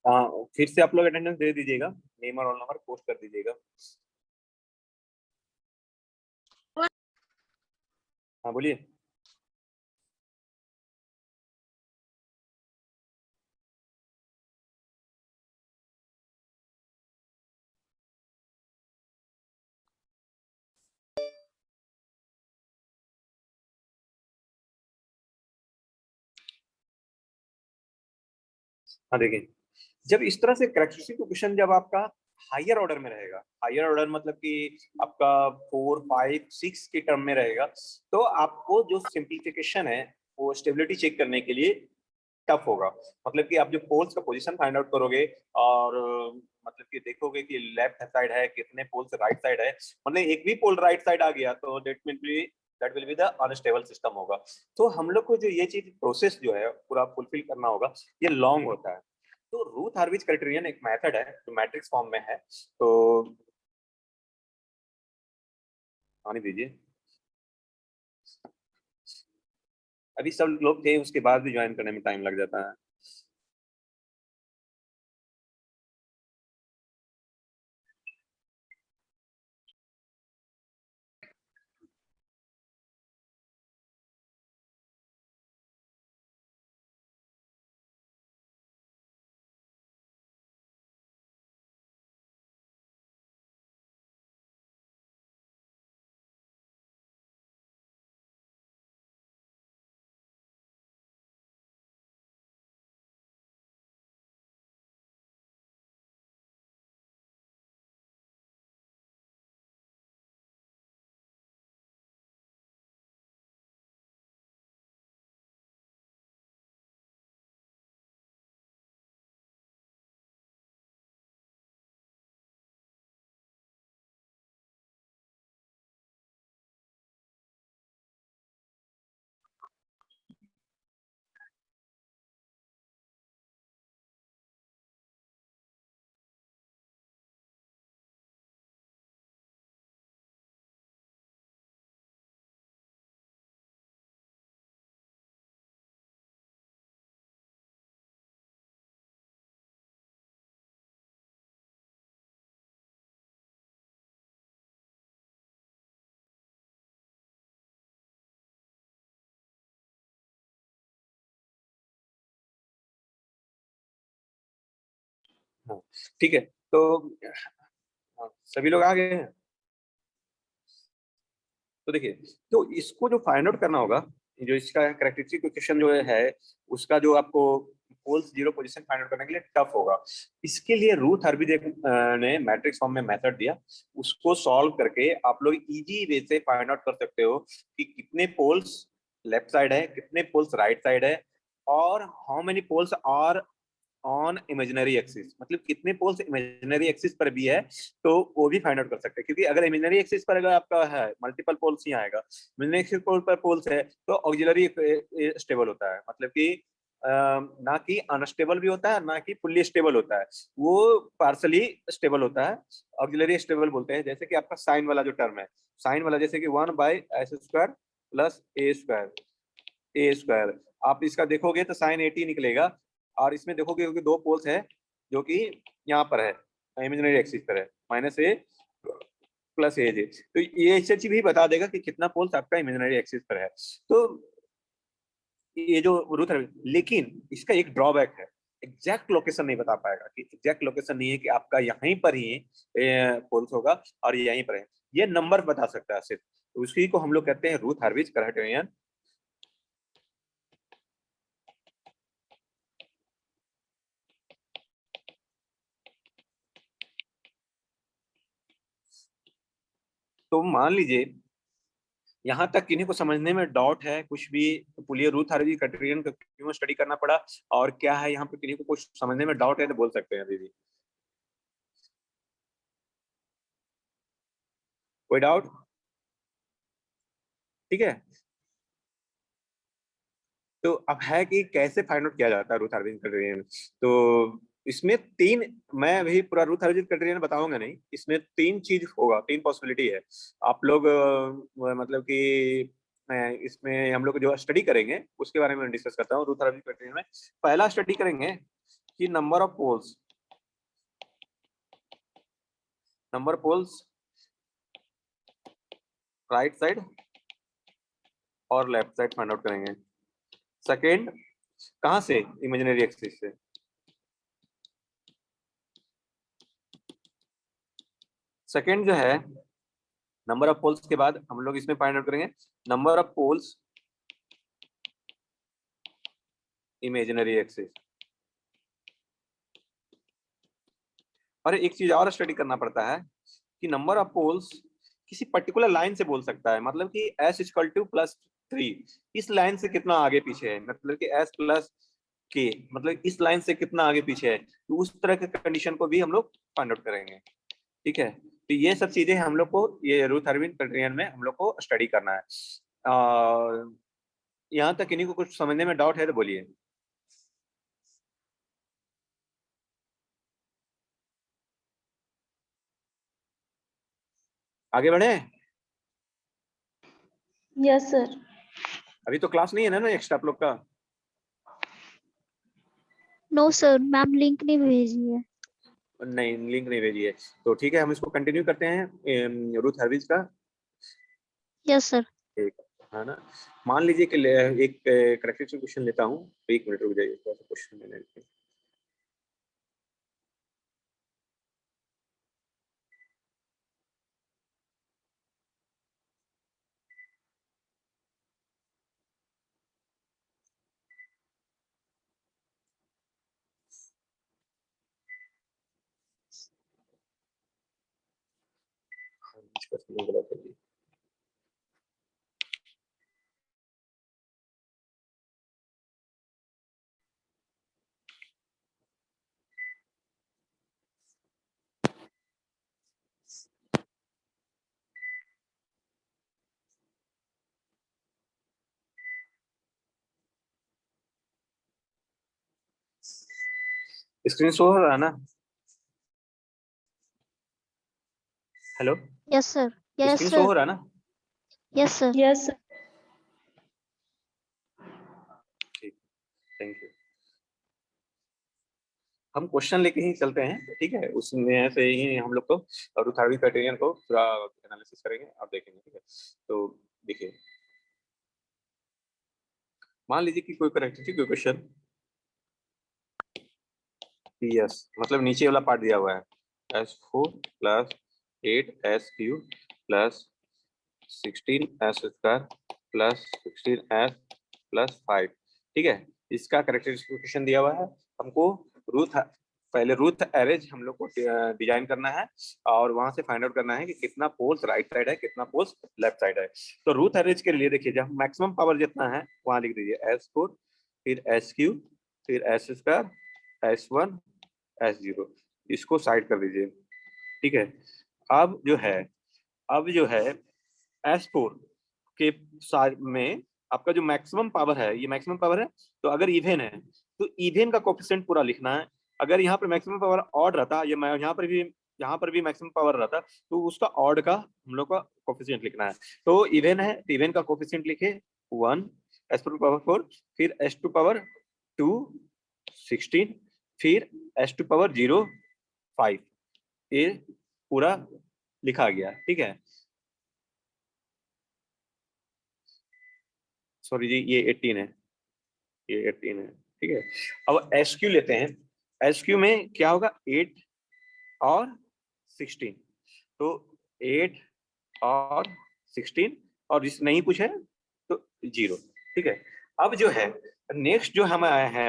हाँ, फिर से आप लोग अटेंडेंस दे दीजिएगा, नेम और रोल नंबर पोस्ट कर दीजिएगा। हाँ बोलिए। हाँ देखिए, जब इस तरह से करेक्टरिस्टिक क्वेश्चन जब आपका हायर ऑर्डर में रहेगा, हायर ऑर्डर मतलब कि आपका 4 5 6 के टर्म में रहेगा, तो आपको जो सिंप्लीफिकेशन है वो स्टेबिलिटी चेक करने के लिए टफ होगा। मतलब कि आप जो पोल्स का पोजीशन फाइंड आउट करोगे और मतलब कि देखोगे कि लेफ्ट साइड है कितने पोल्स राइट साइड है, मतलब एक भी पोल राइट साइड आ गया तो that will be the unstable system होगा। तो हम लोग को जो ये चीज प्रोसेस जो है पूरा फुलफिल करना होगा, ये लॉन्ग होता है। तो रूथ हार्विज क्राइटेरियन एक मेथड है जो मैट्रिक्स फॉर्म में है। तो आने दीजिए, अभी सब लोग थे उसके बाद भी ज्वाइन करने में टाइम लग जाता है। हाँ, ठीक है। तो हाँ, सभी लोग आ गए हैं। तो देखिए, तो इसको जो फाइंड आउट करना होगा, जो इसका करेक्टरिस्टिक क्वेश्चन जो है उसका जो आपको poles zero position find out करने के लिए टफ होगा। इसके लिए रूथ हर्विज ने मैट्रिक्स फॉर्म में मेथड दिया, उसको सॉल्व करके आप लोग इजी वे से फाइंड आउट कर सकते हो कि कितने पोल्स लेफ्ट साइड है, कितने पोल्स राइट साइड है, और how many poles are on imaginary axis, मतलब कितने पोल्स इमेजिनरी एक्सिस पर भी है, तो वो भी फाइंड आउट कर सकते हैं। क्योंकि अगर इमेजिनरी एक्सिस पर अगर आपका है मल्टीपल पोल्स ही आएगा, इमेजिनरी एक्सिस पोल पर पोल्स है तो ऑक्सिलरी स्टेबल होता है, मतलब कि ना कि अनस्टेबल भी होता है ना कि फुल्ली स्टेबल होता है, वो पार्सली स्टेबल होता है। ऑक्सिलरी स्टेबल बोलते हैं, जैसे कि आपका साइन वाला जो टर्म है, साइन वाला जैसे कि 1/s² प्लस a² आप इसका देखोगे तो साइन 80 निकलेगा, और इसमें देखोगे क्योंकि दो पोल्स है जो कि यहाँ पर है, इमेजिनरी एक्सिस पर है, -a प्लस ए जे, तो ये इससे भी बता देगा कि कितना पोल्स आपका इमेजिनरी एक्सिस पर है। तो ये जो रूथ है, लेकिन इसका एक ड्रॉबैक है, एग्जैक्ट लोकेशन नहीं बता पाएगा, कि एग्जैक्ट लोकेशन नहीं है कि आपका यहीं पर ही पोल्स होगा और यहीं पर है, ये नंबर बता सकता है सिर्फ। तो उसी को हम लोग कहते हैं रूथ हार्विज क्राइटेरियन। तो मान लीजिए यहाँ तक किन्हीं को समझने में डाउट है कुछ भी, तो बोलिए रूथ हार्विज क्राइटेरियन का क्यों स्टडी करना पड़ा, और क्या है यहाँ पे किन्हीं को कुछ समझने में डाउट है तो बोल सकते हैं अभी भी। कोई डाउट? ठीक है। तो अब है कि कैसे फाइंड आउट किया जाता है रूथ हार्विज क्राइटेरियन। तो इसमें तीन, मैं अभी पूरा रूथ हार्विज क्राइटेरियन बताऊंगा नहीं, इसमें तीन चीज होगा, तीन पॉसिबिलिटी है। आप लोग मतलब कि इसमें हम लोग जो स्टडी करेंगे उसके बारे में डिस्कस करता हूँ रूथ हार्विज क्राइटेरियन में। पहला स्टडी करेंगे कि number of poles right side और लेफ्ट साइड फाइंड आउट करेंगे। सेकेंड कहां से? इमेजिनरी एक्सिस से। सेकेंड जो है नंबर ऑफ पोल्स के बाद हम लोग इसमें फाइंड आउट करेंगे number of poles imaginary axis. और एक चीज और स्टडी करना पड़ता है कि नंबर ऑफ पोल्स किसी पर्टिकुलर लाइन से बोल सकता है, मतलब कि s इक्वल टू +3 इस लाइन से कितना आगे पीछे है, मतलब कि s प्लस के मतलब इस लाइन से कितना आगे पीछे है, तो उस तरह के कंडीशन को भी हम लोग फाइंड आउट करेंगे। ठीक है, तो ये सब चीजें हम लोग को ये रूथ हर्विन क्राइटेरियन में हम लोग को स्टडी करना है। यहाँ तक इन्हीं को कुछ समझने में डाउट है तो बोलिए। आगे बढ़े? Yes sir. अभी तो क्लास नहीं है ना नेक्स्ट आप लोग का? नो सर, मैम लिंक नहीं भेजी है। नहीं, लिंक नहीं भेजी है तो ठीक है, हम इसको कंटिन्यू करते हैं रूथ हर्विज का। Yes sir. ठीक है ना। मान लीजिए कि एक करेक्टेड क्वेश्चन लेता हूँ, एक मिनट रुक जाइए, थोड़ा सा क्वेश्चन मैंने लिखा। गलत है जी। स्क्रीन शो हो रहा है ना? Hello, yes sir. Yes screen show sir. हो रहा है ना? Yes sir. Yes sir. ठीक, थैंक यू। हम क्वेश्चन लेके ही चलते हैं, ठीक है, उसमें से ही हम लोग को रूथ हर्विन क्राइटेरियन को पूरा एनालिसिस करेंगे और देखेंगे। ठीक है, तो देखिए, मान लीजिए कि कोई करेक्ट कोई क्वेश्चन PS मतलब नीचे वाला पार्ट दिया हुआ है S4 + 8SQ + 16S² + 16S + 5। ठीक है, इसका करेक्टरिस्टिफिकेशन दिया हुआ है हमको। रूथ पहले रूथ एरेज हम लोग को डिजाइन करना है और वहां से फाइंड आउट करना है कि कितना पोल्स राइट साइड है, कितना पोल्स लेफ्ट साइड है। तो रूथ एरेज के लिए देखिए, जब मैक्सिमम पावर जितना है वहां लिख दीजिए S4 फिर SQ फिर S², S1 S0, इसको साइड कर दीजिए। ठीक है, अब जो है S4 के साथ में आपका जो मैक्सिमम पावर है, ये मैक्सिमम पावर है, तो अगर इवन है तो इवन का कोफिशिएंट पूरा लिखना है। अगर यहाँ पर मैक्सिमम पावर ऑड रहता, ये मैं यहाँ पर भी मैक्सिमम पावर रहता, तो उसका ऑड का हम लोग का कोफिशिएंट लिखना है। तो इवन है तो इवन का कोफिशिएंट लिखे 1 S4 फिर S2 16 फिर S2 5, ये पूरा लिखा गया। ठीक है, सॉरी जी, ये 18 है, ये 18 है। ठीक है, अब SQ लेते हैं। SQ में क्या होगा 8 और 16, तो 8 और 16 और जिस नहीं पूछे तो 0। ठीक है, अब जो है नेक्स्ट जो हमें है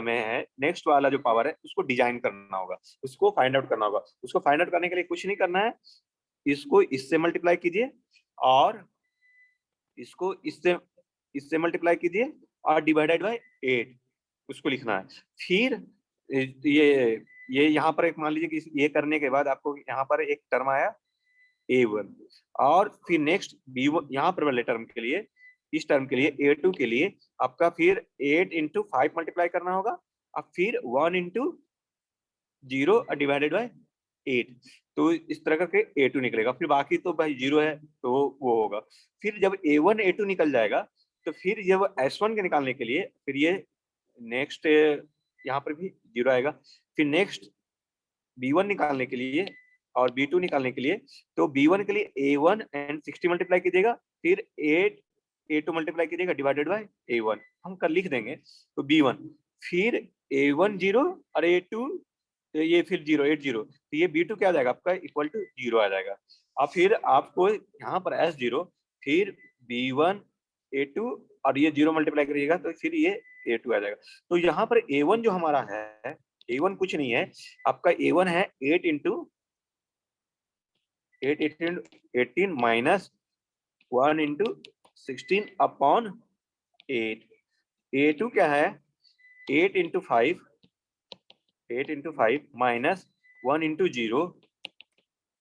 नेक्स्ट वाला जो पावर है उसको डिजाइन करना होगा, उसको फाइंड आउट करना होगा। उसको फाइंड आउट करने के लिए कुछ नहीं करना है, इसको इससे मल्टीप्लाई कीजिए और इसको इससे मल्टीप्लाई कीजिए और डिवाइडेड बाय 8, उसको लिखना है। फिर ये यहाँ पर एक मान लीजिए कि ये करने के बाद आपको यहाँ पर एक टर्म आया A1 और फिर नेक्स्ट B1, यहाँ पर वाले टर्म के लिए, इस टर्म के लिए A2 के लिए आपका फिर 8 × 5 मल्टीप्लाई करना होगा और फिर 1 × 0 डिवाइडेड बाय 8, तो इस तरह करके A2 निकलेगा। फिर बाकी तो भाई 0 है तो वो होगा। फिर जब A1 A2 निकल जाएगा तो फिर जब S1 के निकालने के लिए फिर ये नेक्स्ट यहाँ पर भी 0 आएगा। फिर नेक्स्ट B1 निकालने के लिए और B2 निकालने के लिए, तो B1 के लिए A1 एंड 60 मल्टीप्लाई कीजिएगा, फिर 8 A2 मल्टीप्लाई कीजिएगा डिवाइडेड बाय A1, हम कर लिख देंगे। तो B1 फिर A1 0 और A2 ये फिर 0 8 0, तो ये B2 क्या आ जाएगा आपका इक्वल टू 0 आ जाएगा। अब फिर आपको यहाँ पर S0 फिर B1 A2 और ये 0 मल्टीप्लाई करिएगा तो फिर ये A2 आ जाएगा। तो यहाँ पर A1 जो हमारा है, A1 कुछ नहीं है आपका, A1 है 8 into 18 minus 1 into 16 upon 8। A2 क्या है 8 into 5 minus 1 into 0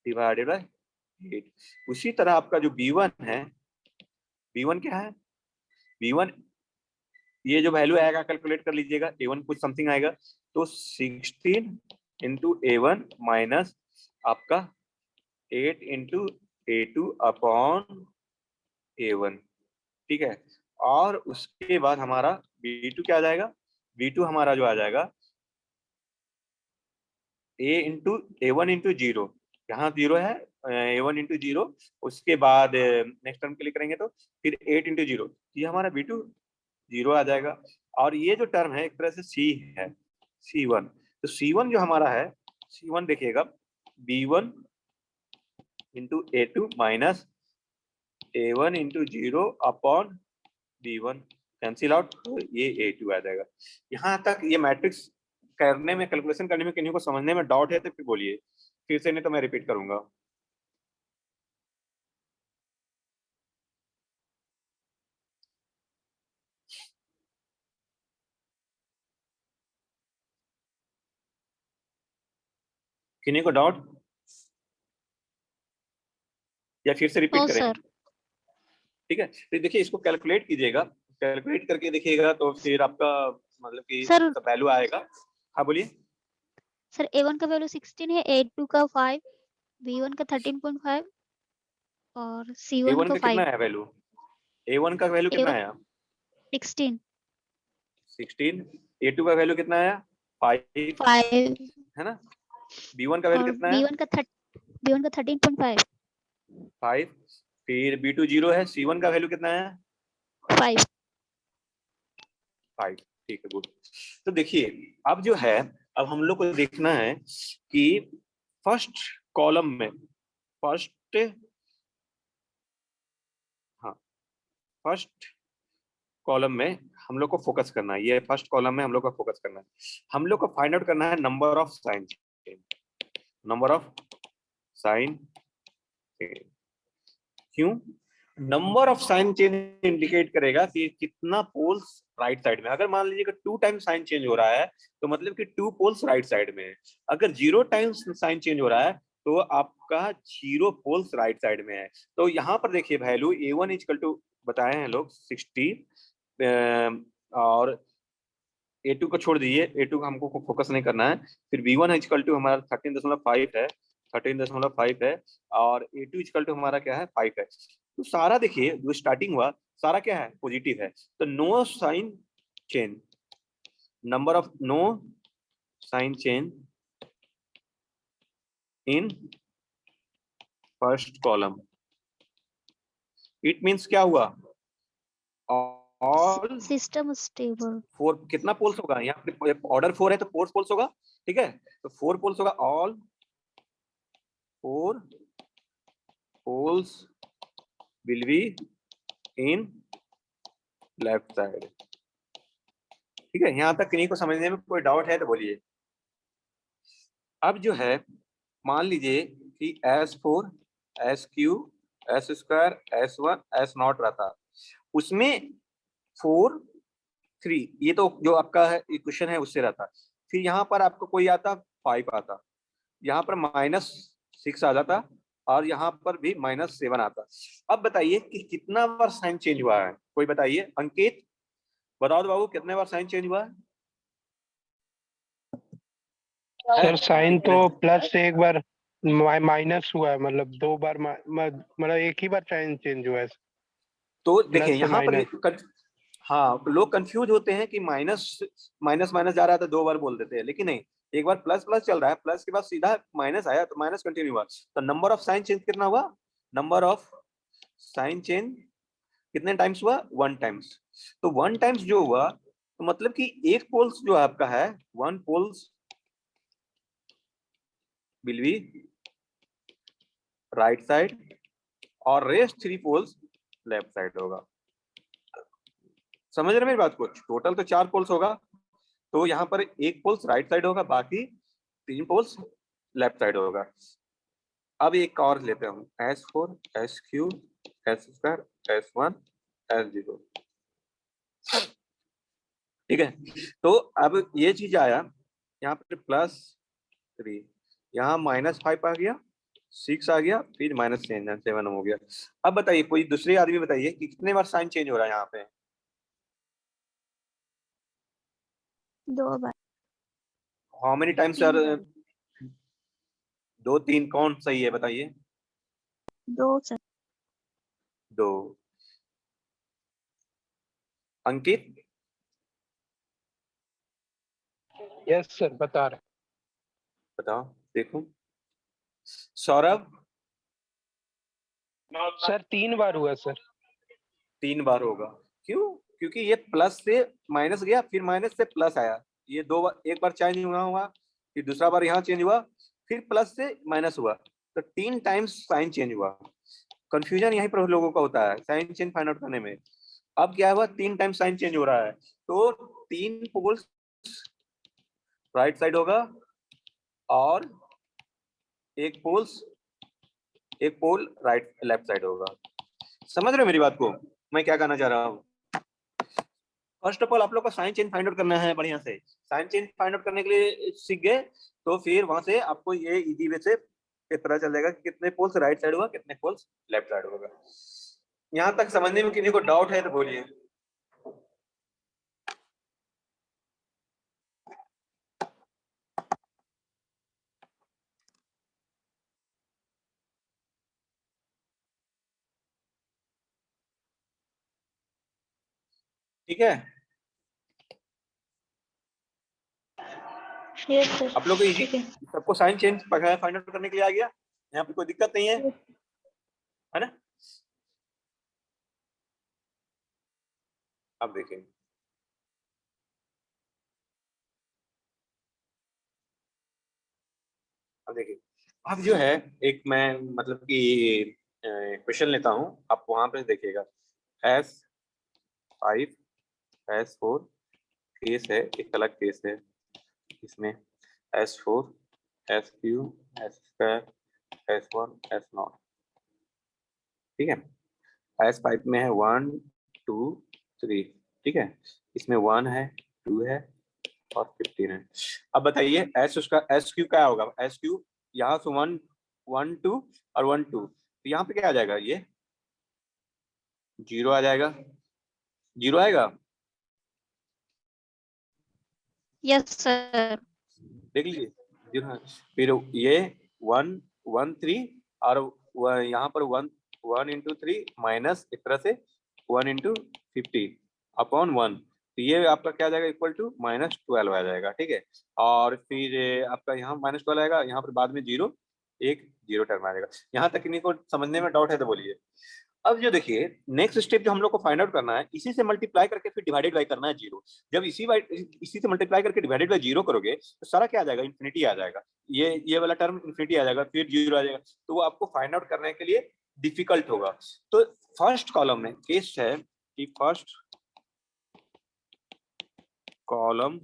divided by 8। उसी तरह आपका जो B1 है, B1 क्या है, B1 ये जो वैल्यू आएगा कैलकुलेट कर लीजिएगा, A1 कुछ समथिंग आएगा, तो 16 इंटू A1 माइनस आपका 8 इंटू A2 अपॉन A1, ठीक है। और उसके बाद हमारा B2 क्या आ जाएगा, B2 हमारा जो आ जाएगा A1 इंटू 0, यहाँ 0 है, A1 इंटू 0, उसके बाद नेक्स्ट टर्म के लिए करेंगे तो फिर 8 इंटू 0, ये हमारा B2 0 आ जाएगा। और ये जो टर्म है एक तरह से C है, C1, तो C1 जो हमारा है, C1 देखिएगा B1 into A2 minus A1 into 0 upon B1 cancel out, तो ये A2 आ जाएगा। यहाँ तक ये मैट्रिक्स करने में, कैलकुलेशन करने में किन्हीं को समझने में डाउट है तो फिर बोलिए, फिर से नहीं तो मैं रिपीट करूंगा। किन्हीं को डाउट या फिर से रिपीट नो करें? सर। ठीक है, तो देखिए इसको कैलकुलेट कीजिएगा, कैलकुलेट करके देखिएगा तो फिर आपका मतलब कि सर वैल्यू आएगा। हाँ बोलिए। सर A1 का वैल्यू 16 है, A2 का 5, B1 का 13.5 और C1 A1 का का 5। कितना है वैल्यू, A1 का वैल्यू कितना A1 आया 16, 16, A2 का वैल्यू कितना आया 5, 5 है ना, B1 का वैल्यू और कितना है B1 का 13.5, 5, फिर B2 0 है, C1 का वैल्यू कितना है 5। 5, ठीक है गुड। तो देखिए अब जो है, अब हम लोग को देखना है कि फर्स्ट कॉलम में, फर्स्ट, हाँ फर्स्ट कॉलम में हम लोग को फोकस करना है, ये फर्स्ट कॉलम में हम लोग को फोकस करना है। हम लोग को फाइंड आउट करना है number of sign change, number of sign change. क्यों, number of sign change indicate करेगा कि कितना पोल्स राइट साइड में। अगर मान लीजिए 2 टाइम्स साइन चेंज हो रहा है तो मतलब कि 2 पोल्स राइट साइड में है। अगर 0 टाइम्स साइन चेंज हो रहा है तो आपका 0 पोल्स राइट साइड में है। तो यहाँ पर देखिए वैल्यू A1 इक्वल टू बताए हैं लोग 60, और A2 को छोड़ दीजिए, A2 को हमको फोकस नहीं करना है। फिर B1 इक्वल टू हमारा 13.5 है, 13.5 है, और A2 इक्वल टू हमारा क्या है 5 है। तो सारा देखिए जो स्टार्टिंग हुआ सारा क्या है पॉजिटिव है, तो no sign change, number of no sign change in first column. It means क्या हुआ, ऑल सिस्टम स्टेबल। 4, कितना पोल्स होगा यहाँ पे, ऑर्डर 4 है तो 4 पोल्स होगा, ठीक है, तो 4 पोल्स होगा, all 4 poles will be in left side। ठीक है, यहाँ तक किन्हीं को समझने में कोई डाउट है तो बोलिए। अब जो है मान लीजिए कि S4 SQ S² S1 S0 रहता, उसमें 4 3, ये तो जो आपका है इक्वेशन है उससे रहता। फिर यहाँ पर आपको कोई आता 5 आता, यहाँ पर -6 आ जाता, और यहाँ पर भी -7 आता। अब बताइए कि कितना बार साइन चेंज हुआ है, कोई बताइए, अंकित बताओ तो बाबू कितने बार साइन चेंज हुआ है? सर साइन तो प्लस से एक बार माइनस हुआ है, मतलब 2 बार मतलब एक ही बार साइन चेंज हुआ है। तो देखिए प्लस से यहाँ पर माइनस। हाँ, तो लोग कंफ्यूज होते हैं कि माइनस माइनस माइनस जा रहा है तो 2 बार बोल देते हैं, लेकिन नहीं, एक बार प्लस प्लस चल रहा है, प्लस के बाद सीधा माइनस आया तो माइनस कंटिन्यू हुआ, तो नंबर ऑफ साइन चेंज कितना हुआ, नंबर ऑफ साइन चेंज कितने टाइम्स हुआ, 1 टाइम्स। तो 1 टाइम्स जो हुआ तो मतलब कि एक पोल्स जो आपका है 1 poles will be right side और रेस्ट 3 पोल्स लेफ्ट साइड होगा। समझ रहे मेरी बात को? टोटल तो 4 पोल्स होगा, तो यहाँ पर एक पोल्स राइट साइड होगा, बाकी 3 पोल्स लेफ्ट साइड होगा। अब एक और लेते हैं, S4 SQ S2 S1 S0, ठीक है। तो अब ये चीज आया यहाँ पर +3, यहाँ -5 आ गया, 6 आ गया, फिर -7 हो गया। अब बताइए कोई दूसरे आदमी बताइए कि कितने बार साइन चेंज हो रहा है यहाँ पे? 2 बार। How many times 3 sir? बार। 2 3 कौन सही है बताइए? 2 सर। 2। अंकित? यस सर, बता रहे। बताओ देखो। सौरभ? सर 3 बार हुआ सर। 3 बार होगा। क्यों? क्योंकि ये प्लस से माइनस गया, फिर माइनस से प्लस आया, ये 2 बार, एक बार चेंज हुआ, फिर दूसरा बार यहाँ चेंज हुआ, फिर प्लस से माइनस हुआ, तो 3 टाइम्स साइन चेंज हुआ। कंफ्यूजन यहीं पर लोगों का होता है साइन चेंज फाइंड आउट करने में। अब क्या हुआ, 3 टाइम्स साइन चेंज हो रहा है, तो 3 पोल्स राइट साइड होगा और एक पोल राइट लेफ्ट साइड होगा। समझ रहे हो मेरी बात को, मैं क्या कहना चाह रहा हूँ? फर्स्ट ऑफ ऑल आप लोग को साइन चेंज फाइंड आउट करना है बढ़िया से। साइन चेंज फाइंड आउट करने के लिए सीख गए तो फिर वहां से आपको ये इजी वे से पता चल जाएगा कि कितने पोल्स राइट साइड होगा, कितने पोल्स लेफ्ट साइड होगा। यहाँ तक समझने में किसी को डाउट है तो बोलिए। ठीक है, यस सर। आप लोग को इजी, ठीक है। सबको साइन चेंज फाइंड आउट करने के लिए आ गया, यहाँ पे कोई दिक्कत नहीं है ना? अब देखिए, अब देखिए, अब जो है एक मैं मतलब कि क्वेश्चन लेता हूँ, आप वहां पे देखिएगा। S5 S4 केस है, एक अलग केस है इसमें, S4 SQ S2 S1 S0, ठीक है। S5 में है 1 2 3, ठीक है, इसमें 1 है 2 है और 15 है। अब बताइए S उसका SQ क्या होगा? SQ यहाँ से 1 1 2 और 1 2, तो यहाँ पे क्या आ जाएगा, ये 0 आ जाएगा, 0 आएगा, यस सर। देख लीजिए 0 है। फिर ये 1 1 3 और यहाँ पर 1 1 इंटू 3 माइनस एक तरह से 1 इंटू 50 अपॉन 1, तो ये आपका क्या आ जाएगा, इक्वल टू -12 आ जाएगा, ठीक है। और फिर आपका यहाँ -12 आएगा, यहाँ पर बाद में 0 एक 0 टर्म आ जाएगा। यहाँ तक इन्हीं को समझने में डाउट है तो बोलिए। अब जो देखिए नेक्स्ट स्टेप जो हम लोग को फाइंड आउट करना है, इसी से मल्टीप्लाई करके फिर डिवाइडेड बाय करना है 0। जब इसी से मल्टीप्लाई करके डिवाइडेड बाय 0 करोगे तो सारा क्या आ जाएगा, इन्फिनिटी आ जाएगा, ये वाला टर्म इन्फिनिटी आ जाएगा, फिर 0 आ जाएगा, तो वो आपको फाइंड आउट करने के लिए डिफिकल्ट होगा। तो फर्स्ट कॉलम में केस है कि first column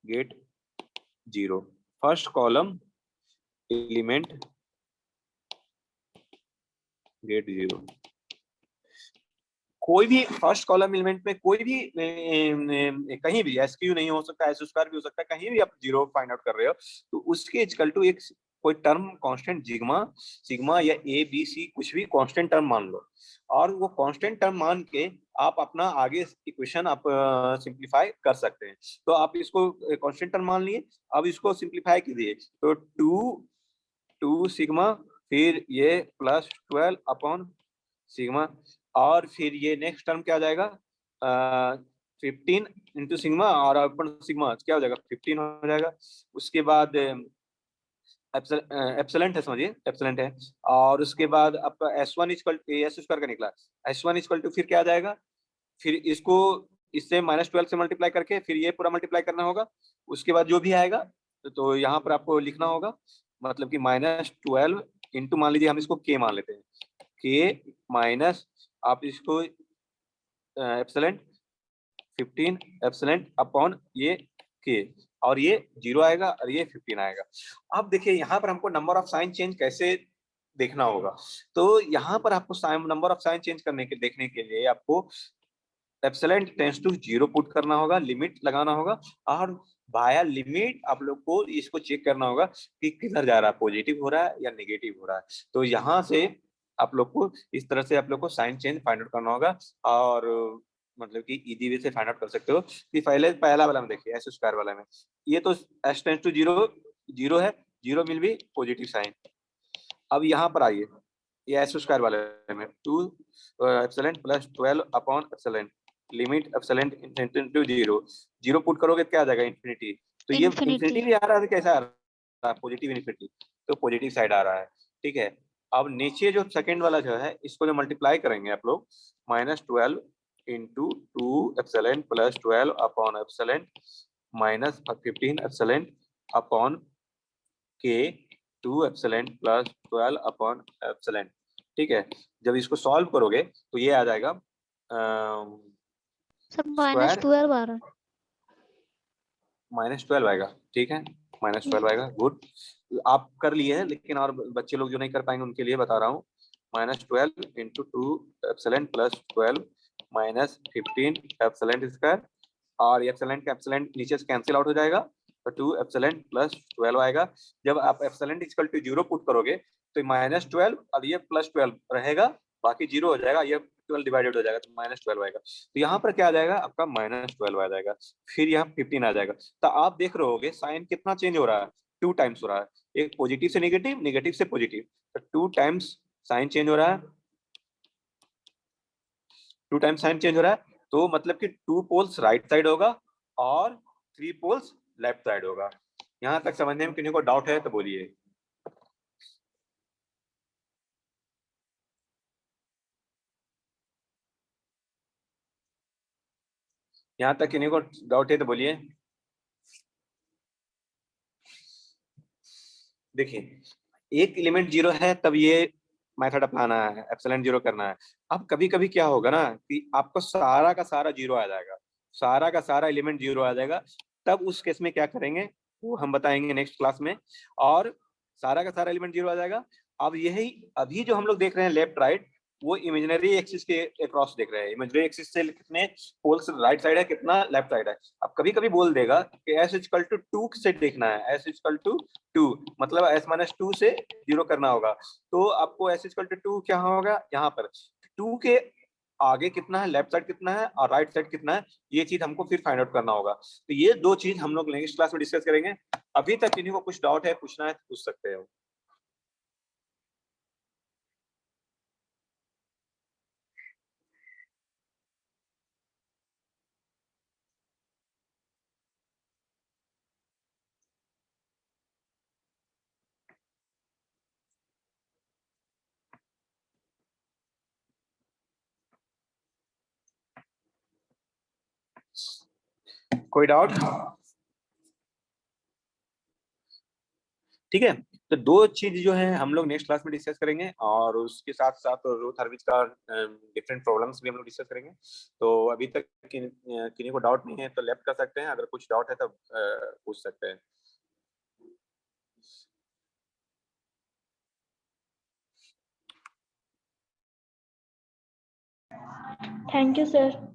get 0, first column element get 0। कोई भी फर्स्ट कॉलम एलिमेंट में कोई भी कहीं भी SQ नहीं हो सकता, S2 भी हो सकता है, कहीं भी आप 0 फाइंड आउट कर रहे हो तो उसके इक्वल टू एक कोई टर्म कांस्टेंट सिग्मा या ABC कुछ भी कांस्टेंट टर्म मान लो, और वो कांस्टेंट टर्म मान के आप अपना आगे इक्वेशन आप सिंप्लीफाई कर सकते हैं। तो आप इसको कांस्टेंट टर्म मान लिए, अब इसको सिंप्लीफाई कीजिए, तो 2 सिग्मा, फिर ये +12 अपॉन सिग्मा, और फिर ये नेक्स्ट टर्म क्या आ जाएगा, 15 इंटू सिग्मा और अपन सिग्मा क्या हो जाएगा 15 हो जाएगा। उसके बाद एप्सिलेंट है, समझिए एप्सिलेंट है। और उसके बाद आपका S1 इक्वल एस स्क्वायर का निकला, S1 इक्वल टू फिर क्या आ जाएगा, फिर इसको इससे -12 से मल्टीप्लाई करके फिर ये पूरा मल्टीप्लाई करना होगा। उसके बाद जो भी आएगा तो यहाँ पर आपको लिखना होगा, मतलब कि -12 इंटू, मान लीजिए हम इसको के मान लेते हैं, के माइनस आप इसको एप्सिलेंट 15 एप्सिलेंट अपॉन ये के, और ये 0 आएगा और ये 15 आएगा। अब देखिए यहाँ पर हमको नंबर ऑफ साइन चेंज कैसे देखना होगा। तो यहाँ पर आपको नंबर ऑफ साइन चेंज करने के देखने के लिए आपको एप्सिलॉन टेंड्स टू 0 पुट करना होगा, लिमिट लगाना होगा, और बाया लिमिट आप लोग को इसको चेक करना होगा कि किधर जा रहा है, पॉजिटिव हो रहा है या नेगेटिव हो रहा है। तो यहाँ से आप लोग को इस तरह से आप लोग को साइन चेंज फाइंड आउट करना होगा, और मतलब कि इजी वे से फाइंड आउट कर सकते हो। कि पहला वाला में देखिए एस स्क्वायर वाला में, ये तो एस टेंड्स टू 0 0 है, 0 मिल भी पॉजिटिव साइन। अब यहाँ पर आइए, ये एस स्क्वायर वाले में 2 epsilon plus 12 upon epsilon limit epsilon to 0 0 put करोगे क्या आ जाएगा इन्फिनिटी। तो ये इन्फिनिटी भी आ रहा है, कैसा आ रहा है पॉजिटिव इन्फिनिटी, तो पॉजिटिव साइड आ रहा है। ठीक है, अब नीचे जो सेकंड वाला जो है इसको जो मल्टीप्लाई करेंगे आप लोग, -12 into 2 epsilon plus 12 upon epsilon minus 15 epsilon upon के 2 एप्सिलॉन प्लस 12 अपॉन एप्सिलॉन। ठीक है, जब इसको सॉल्व करोगे तो ये आ जाएगा सब -12 आ रहा है, -12 आएगा। ठीक है, -12 आएगा, गुड। आप कर लिए हैं, लेकिन और बच्चे लोग जो नहीं कर पाएंगे उनके लिए बता रहा हूँ। -12 into 2 epsilon plus 12 minus 15 epsilon square, और एप्सिलॉन का एप्सिलॉन नीचे से कैंसिल आउट हो जाएगा, तो 2 एप्सिलॉन प्लस 12 आएगा। जब आप एप्सिलॉन इक्वल टू 0 पुट करोगे तो -12 और ये +12 रहेगा, बाकी 0 हो जाएगा, ये 12 डिवाइडेड हो जाएगा तो -12 आएगा। तो यहाँ पर क्या आ जाएगा आपका -12 आ जाएगा, फिर यहाँ 15 आ जाएगा। तो आप देख रहे होगे साइन कितना चेंज हो रहा है, 2 टाइम्स हो रहा है, एक पॉजिटिव से नेगेटिव, नेगेटिव से पॉजिटिव, तो 2 टाइम्स साइन चेंज हो रहा है, 2 टाइम्स साइन चेंज हो रहा है। तो मतलब कि 2 पोल्स राइट साइड होगा और 3 पोल्स लेफ्ट साइड होगा। यहाँ तक समझने में किसी को डाउट है तो बोलिए। यहाँ तक किसी को डाउट है तो बोलिए। देखिए, एक एलिमेंट 0 है तब ये मेथड अपनाना है, एप्सिलॉन 0 करना है। अब कभी कभी क्या होगा ना कि आपको सारा का सारा 0 आ जाएगा, सारा का सारा एलिमेंट 0 आ जाएगा, तब उस केस में क्या करेंगे वो हम बताएंगे नेक्स्ट क्लास में। और सारा का सारा एलिमेंट 0 आ जाएगा। अब यही अभी जो हम लोग देख रहे हैं लेफ्ट राइट, वो इमेजिनरी एक्सिस के अक्रॉस देख रहे हैं। इमेजिनरी एक्सिस से कितने पोल्स राइट साइड है, कितना लेफ्ट साइड है। अब कभी कभी बोल देगा कि एस इक्वल टू 2 से देखना है, एस इक्वल टू 2 मतलब s-2 से 0 करना होगा। तो आपको s इक्वल टू 2 क्या होगा, यहाँ पर 2 के आगे कितना है, लेफ्ट साइड कितना है और राइट साइड कितना है, ये चीज हमको फिर फाइंड आउट करना होगा। तो ये दो चीज हम लोग नेक्स्ट क्लास में डिस्कस करेंगे। अभी तक किन्हीं को कुछ डाउट है, पूछना है तो पूछ सकते हो। कोई डाउट? ठीक है, तो दो चीज जो है हम लोग नेक्स्ट क्लास में डिस्कस करेंगे, और उसके साथ साथ रूथ हर्विज का डिफरेंट प्रॉब्लम्स भी हम लोग डिस्कस करेंगे। तो अभी तक किन्हीं को डाउट नहीं है तो लेफ्ट कर सकते हैं, अगर कुछ डाउट है तो पूछ सकते हैं। Thank you sir.